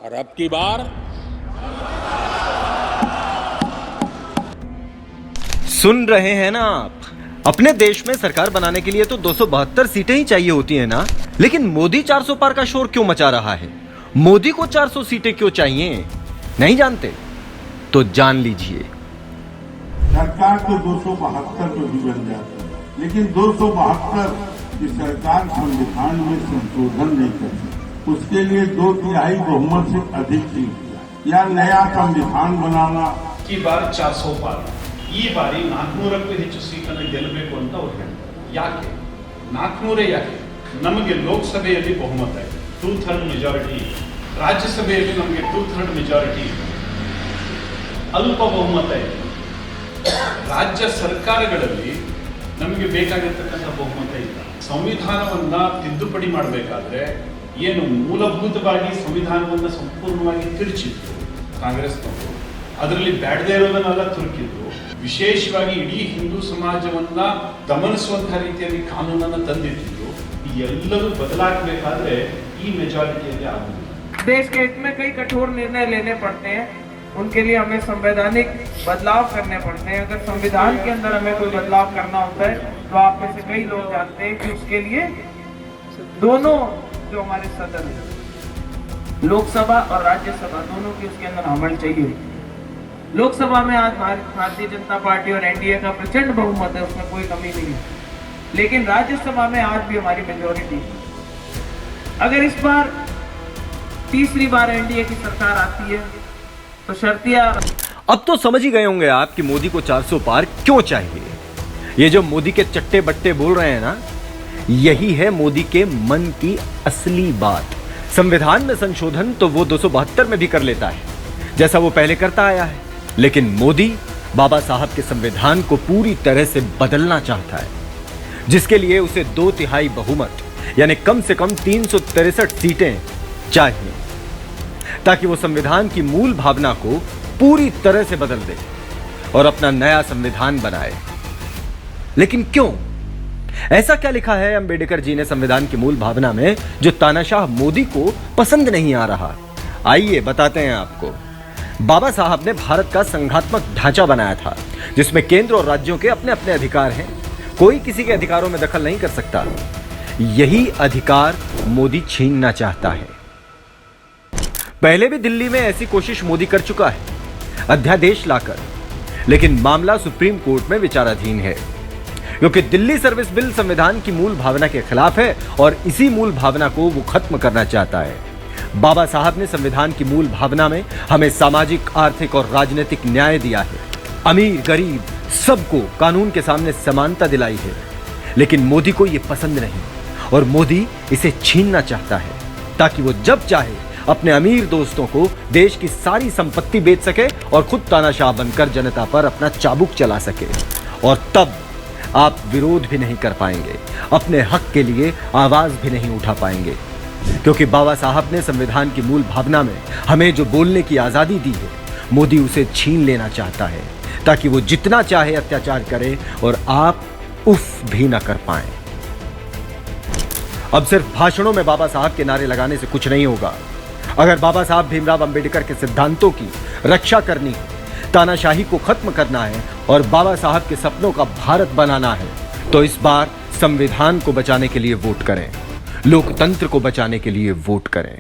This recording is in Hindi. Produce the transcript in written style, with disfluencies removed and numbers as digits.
और अब की बार सुन रहे हैं ना आप? अपने देश में सरकार बनाने के लिए तो 272 सीटें ही चाहिए होती हैं ना, लेकिन मोदी 400 पार का शोर क्यों मचा रहा है? मोदी को 400 सीटें क्यों चाहिए? नहीं जानते तो जान लीजिए। सरकार तो 272 पे भी बन जाती है, लेकिन 272 की सरकार संविधान में संशोधन नहीं कर सकती। उसके लिए 2/3 बहुमत से अधिक सीट या नया संविधान बनाना ಈ ಬಾರಿ 400 ಪಾರ್. ಈ ಬಾರಿ 400ಕ್ಕೂ ಹೆಚ್ಚು ಸೀಟನ್ನು ಗೆಲ್ಲಬೇಕು ಅಂತ ಅವ್ರು ಹೇಳ್ತಾರೆ. ಯಾಕೆ 400 ಯಾಕೆ? ನಮಗೆ ಲೋಕಸಭೆಯಲ್ಲಿ ಬಹುಮತ ಇದೆ, 2/3 ಮೆಜಾರಿಟಿ ಇದೆ. ರಾಜ್ಯಸಭೆಯಲ್ಲಿ ನಮಗೆ 2/3 ಮೆಜಾರಿಟಿ ಇದೆ, ಅಲ್ಪ ಬಹುಮತ ಇದೆ. ರಾಜ್ಯ ಸರ್ಕಾರಗಳಲ್ಲಿ ನಮಗೆ ಬೇಕಾಗಿರ್ತಕ್ಕಂಥ ಬಹುಮತ ಇಲ್ಲ. ಸಂವಿಧಾನವನ್ನ ತಿದ್ದುಪಡಿ ಮಾಡಬೇಕಾದ್ರೆ ಏನು ಮೂಲಭೂತವಾಗಿ ಸಂವಿಧಾನವನ್ನ ಸಂಪೂರ್ಣವಾಗಿ ತಿರುಚಿತ್ತು ಕಾಂಗ್ರೆಸ್ನವರು, ಅದರಲ್ಲಿ ಬ್ಯಾಡದೇ ಇರೋದನ್ನೆಲ್ಲ ತುರುಕಿದ್ರು. ವಿಶೇಷವಾಗಿ ಇಡೀ ಹಿಂದೂ ಸಮಾಜವನ್ನ ದಮನಿಸುವಂತಹ ರೀತಿಯಲ್ಲಿ ಕಾನೂನನ್ನ ತಂದಿಟ್ಟಿದ್ರು. ಈ ಎಲ್ಲವೂ ಬದಲಾಗಬೇಕಾದ್ರೆ ಈ ಮೆಜಾರಿಟಿಯಲ್ಲಿ ಆಗುವುದು. देश के हित में कई कठोर निर्णय लेने पड़ते हैं, उनके लिए हमें संवैधानिक बदलाव करने पड़ते हैं. अगर संविधान के अंदर हमें कोई बदलाव करना होता है तो आप में से कई लोग जानते हैं कि उसके लिए दोनों जो हमारे सदन है, लोकसभा और राज्यसभा, दोनों की उसके अंदर अमल चाहिए. लोकसभा में आज भारतीय जनता पार्टी और एनडीए का प्रचंड बहुमत है, उसमें कोई कमी नहीं है, लेकिन राज्यसभा में आज भी हमारी मेजोरिटी है. अगर इस बार तीसरी बार एनडीए की सरकार आती है तो शर्तिया. अब तो समझ ही गए होंगे आप कि मोदी को 400 पार क्यों चाहिए. ये जो मोदी के चट्टे बट्टे बोल रहे हैं ना, यही है मोदी के मन की असली बात. संविधान में संशोधन तो वो 272 में भी कर लेता है, जैसा वो पहले करता आया है, लेकिन मोदी बाबा साहब के संविधान को पूरी तरह से बदलना चाहता है, जिसके लिए उसे 2/3 बहुमत यानी कम से कम 363 सीटें चाहिए, ताकि वो संविधान की मूल भावना को पूरी तरह से बदल दे और अपना नया संविधान बनाए. लेकिन क्यों? ऐसा क्या लिखा है अंबेडकर जी ने संविधान की मूल भावना में जो तानाशाह मोदी को पसंद नहीं आ रहा? आइए बताते हैं आपको. बाबा साहब ने भारत का संघात्मक ढांचा बनाया था, जिसमें केंद्र और राज्यों के अपने अपने अधिकार हैं. कोई किसी के अधिकारों में दखल नहीं कर सकता. यही अधिकार मोदी छीनना चाहता है. पहले भी दिल्ली में ऐसी कोशिश मोदी कर चुका है, अध्यादेश लाकर, लेकिन मामला सुप्रीम कोर्ट में विचाराधीन है, क्योंकि दिल्ली सर्विस बिल संविधान की मूल भावना के खिलाफ है और इसी मूल भावना को वो खत्म करना चाहता है. बाबा साहब ने संविधान की मूल भावना में हमें सामाजिक, आर्थिक और राजनीतिक न्याय दिया है. अमीर गरीब सबको कानून के सामने समानता दिलाई है. लेकिन मोदी को यह पसंद नहीं और मोदी इसे छीनना चाहता है, ताकि वो जब चाहे अपने अमीर दोस्तों को देश की सारी संपत्ति बेच सके और खुद तानाशाह बनकर जनता पर अपना चाबुक चला सके. और तब आप विरोध भी नहीं कर पाएंगे, अपने हक के लिए आवाज भी नहीं उठा पाएंगे, क्योंकि बाबा साहब ने संविधान की मूल भावना में हमें जो बोलने की आजादी दी है, मोदी उसे छीन लेना चाहता है, ताकि वो जितना चाहे अत्याचार करे और आप उफ भी न कर पाएं. अब सिर्फ भाषणों में बाबा साहब के नारे लगाने से कुछ नहीं होगा. अगर बाबा साहब भीमराव अंबेडकर के सिद्धांतों की रक्षा करनी है, तानाशाही को खत्म करना है और बाबा साहब के सपनों का भारत बनाना है, तो इस बार संविधान को बचाने के लिए वोट करें, लोकतंत्र को बचाने के लिए वोट करें.